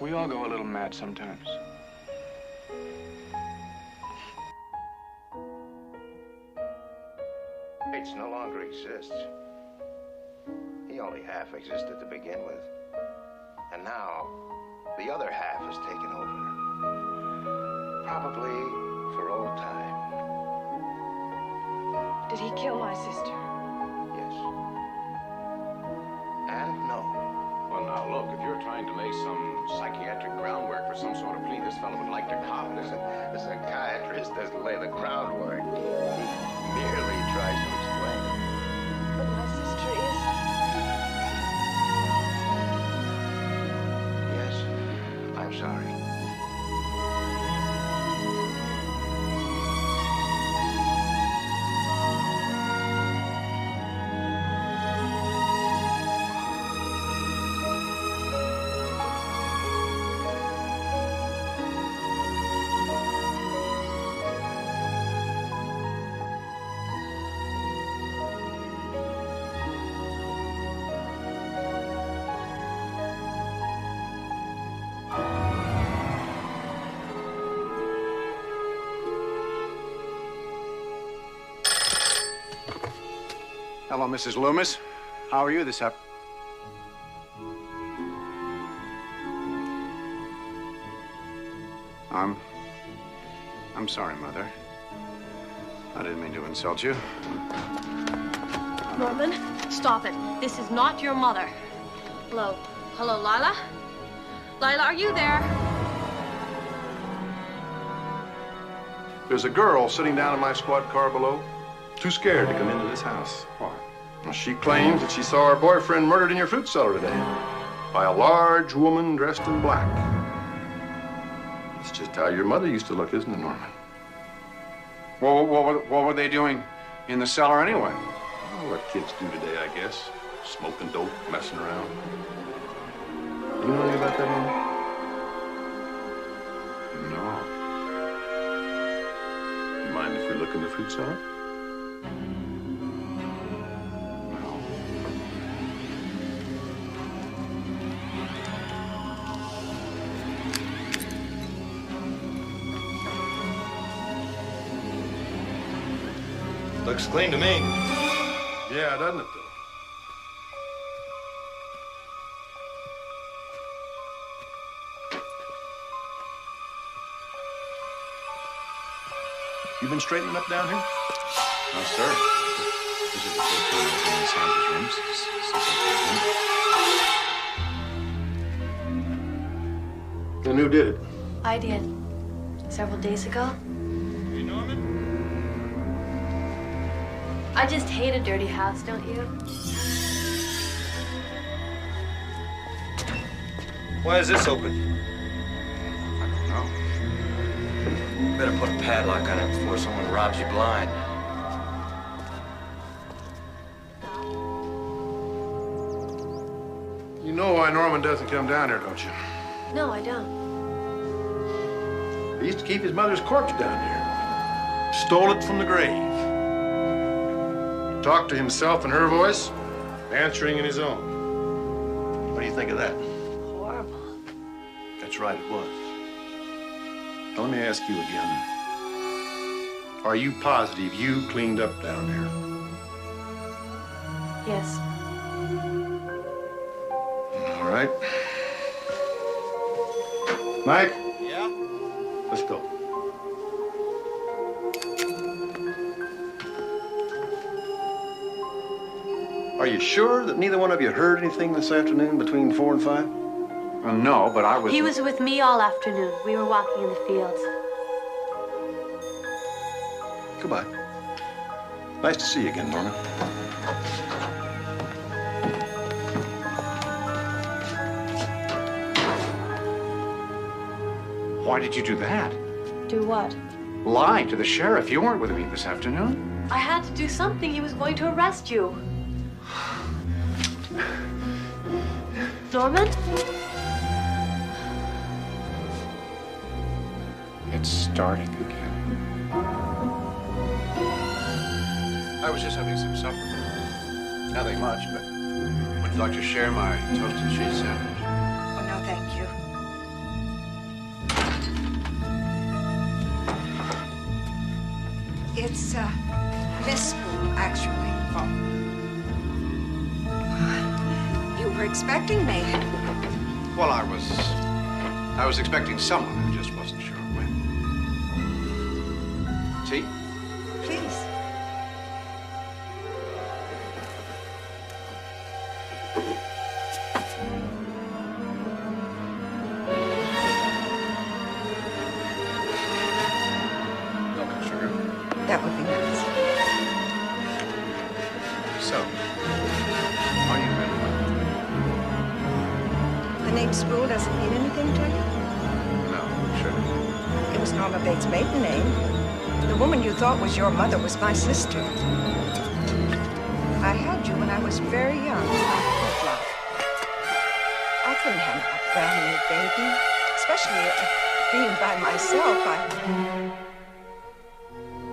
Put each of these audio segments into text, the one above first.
We all go a little mad sometimes. Bates no longer exists. He only half existed to begin with. And now, the other half has taken over. Probably for old time. Did he kill my sister? Yes. And no. Well, now, look, if you're trying to lay some psychiatric groundwork for some sort of plea, this fellow would like to cop. Listen, the psychiatrist doesn't lay the groundwork. He merely tries to explain. But my sister is... Yes, I'm sorry. Hello, Mrs. Loomis. How are you this up? I'm sorry, Mother. I didn't mean to insult you. Norman, stop it. This is not your mother. Hello. Hello, Lila? Lila, are you there? There's a girl sitting down in my squad car below, too scared to come into this house. Why? Well, she claims that she saw her boyfriend murdered in your fruit cellar today by a large woman dressed in black. It's just how your mother used to look, isn't it, Norman? Well, what were they doing in the cellar anyway? Oh, what kids do today, I guess. Smoking dope, messing around. You know anything about that, Norman? No. You mind if we look in the fruit cellar? Looks clean to me. Yeah, doesn't it, though? You been straightening up down here? No, sir. This is the first time I've been inside these rooms since I And who did it? I did. Several days ago. Hey, Norman? I just hate a dirty house, don't you? Why is this open? I don't know. Better put a padlock on it before someone robs you blind. You know why Norman doesn't come down here, don't you? No, I don't. He used to keep his mother's corpse down here. Stole it from the grave. Talked to himself in her voice, answering in his own. What do you think of that? Horrible. That's right, it was. Now, let me ask you again. Are you positive you cleaned up down there? Yes. All right. Mike? Yeah? Let's go. Are you sure that neither one of you heard anything this afternoon between 4 and 5? Well, no, but I was... He was with me all afternoon. We were walking in the fields. Goodbye. Nice to see you again, Norman. Why did you do that? Do what? Lie to the sheriff. You weren't with me this afternoon. I had to do something. He was going to arrest you. Norman? It's starting again. I was just having some supper. Nothing much, but would you like to share my toasted cheese sandwich? Oh, no, thank you. It's, Miss Spool, actually. Oh. You were expecting me. Well, I was expecting someone who just wasn't sure when. Tea? Please. Milk and sugar. That would be nice. So, are you really well? The name Spool doesn't mean anything to you? No, sure. It was Norma Bates' maiden name. The woman you thought was your mother was my sister. I had you when I was very young, by wedlock. I couldn't handle a brand new baby, especially being by myself.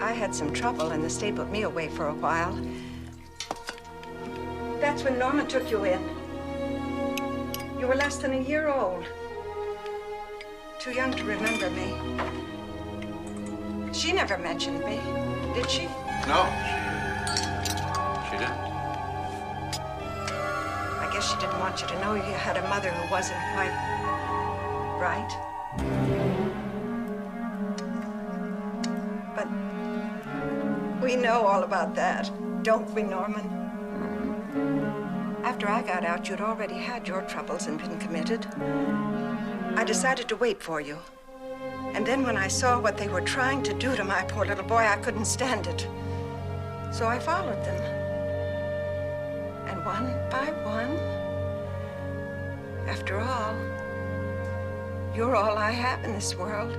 I had some trouble, and the state put me away for a while. That's when Norma took you in. You were less than a year old. Too young to remember me. She never mentioned me, did she? No, she didn't. I guess she didn't want you to know you had a mother who wasn't quite right. But we know all about that, don't we, Norman? After I got out, you'd already had your troubles and been committed. I decided to wait for you. And then when I saw what they were trying to do to my poor little boy, I couldn't stand it. So I followed them. And one by one, after all, you're all I have in this world.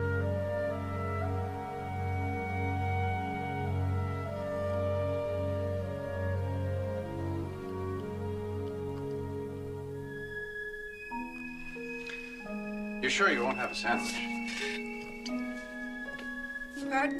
You sure you won't have a sandwich? Pardon?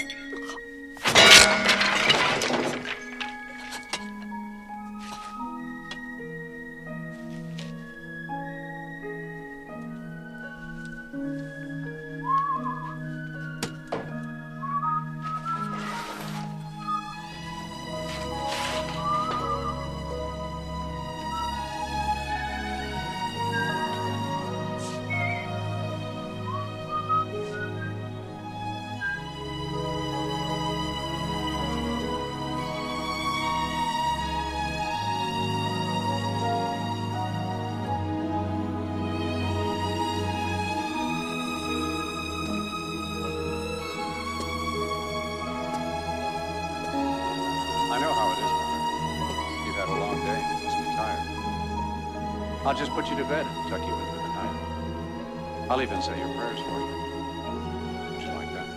I know how it is, Mother. You've had a long day. You must be tired. I'll just put you to bed and tuck you in for the night. I'll even say your prayers for you. Would you like that?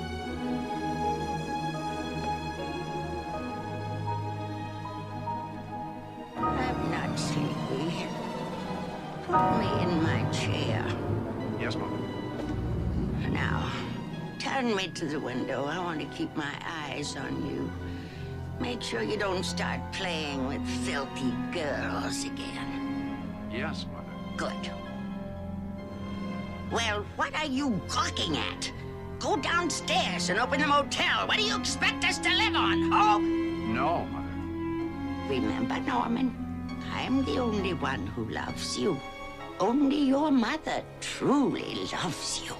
I'm not sleepy. Put me in my chair. Yes, Mother. Now, turn me to the window. I want to keep my eyes on you. Make sure you don't start playing with filthy girls again. Yes, Mother. Good. Well, what are you gawking at? Go downstairs and open the motel. What do you expect us to live on, Hope? No, Mother. Remember, Norman, I'm the only one who loves you. Only your mother truly loves you.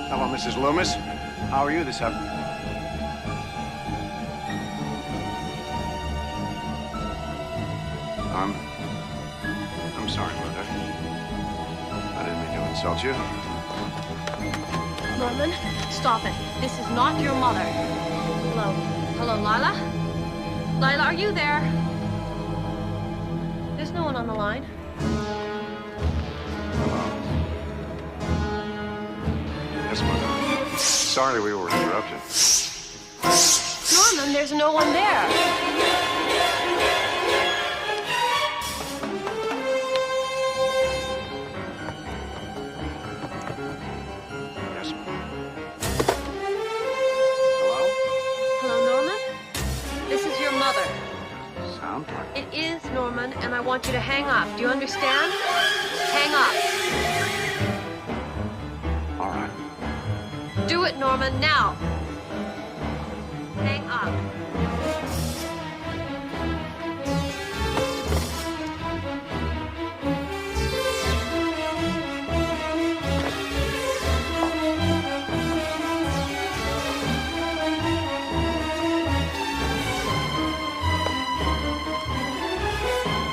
Hello, Mrs. Loomis. How are you this afternoon? I'm sorry, Mother. I didn't mean to insult you. Norman, stop it. This is not your mother. Hello. Hello, Lila? Lila, are you there? There's no one on the line. Yes, Mother. Sorry we were interrupted. Norman, there's no one there. Yes, Mother. Hello, Norman? This is your mother. Sound like It is, Norman, and I want you to hang up. Do you understand? Hang up. all right. Do it, Norman, now. Hang up.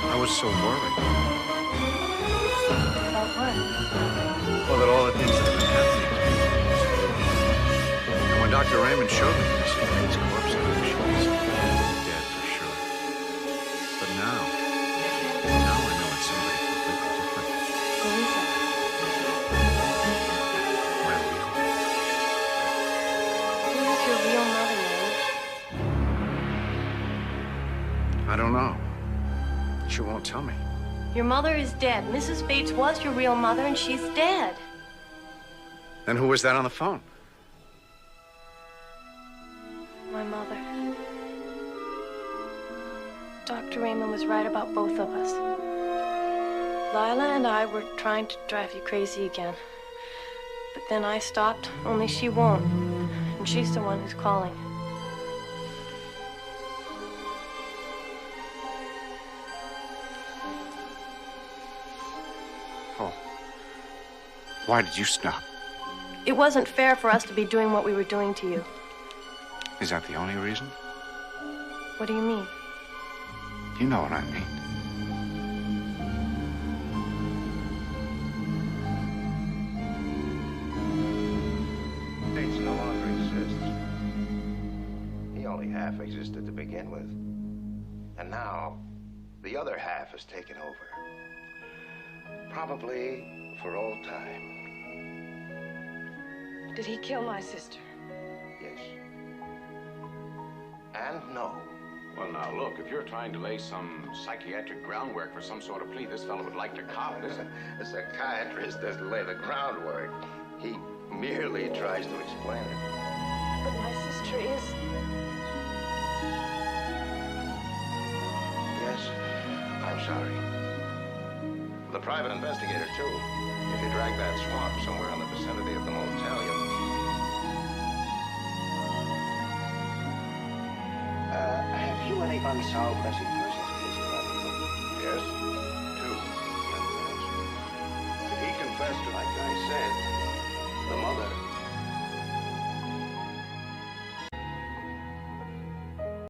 I was so worried. About what? Well, that all the things that have been happening to me. And when Dr. Raymond showed me Mrs. Bates' corpse, I knew she was dead for sure. But now I know it's somebody completely different. Who is it? My real. Who is your real mother, Norman? I don't know. She won't tell me. Your mother is dead. Mrs. Bates was your real mother, and she's dead. Then who was that on the phone? My mother. Dr. Raymond was right about both of us. Lila and I were trying to drive you crazy again. But then I stopped, only she won't. And she's the one who's calling. Oh. Why did you stop? It wasn't fair for us to be doing what we were doing to you. Is that the only reason? What do you mean? You know what I mean. Bates no longer exists. He only half existed to begin with. And now, the other half has taken over. Probably for all time. Did he kill my sister? Yes. And no. Well, now, look, if you're trying to lay some psychiatric groundwork for some sort of plea, this fellow would like to cop this. A psychiatrist doesn't lay the groundwork. He merely tries to explain it. But my sister is... Yes, I'm sorry. The private investigator, too. If you drag that swamp somewhere in the vicinity of the motel, you'll... have you any unsolved missing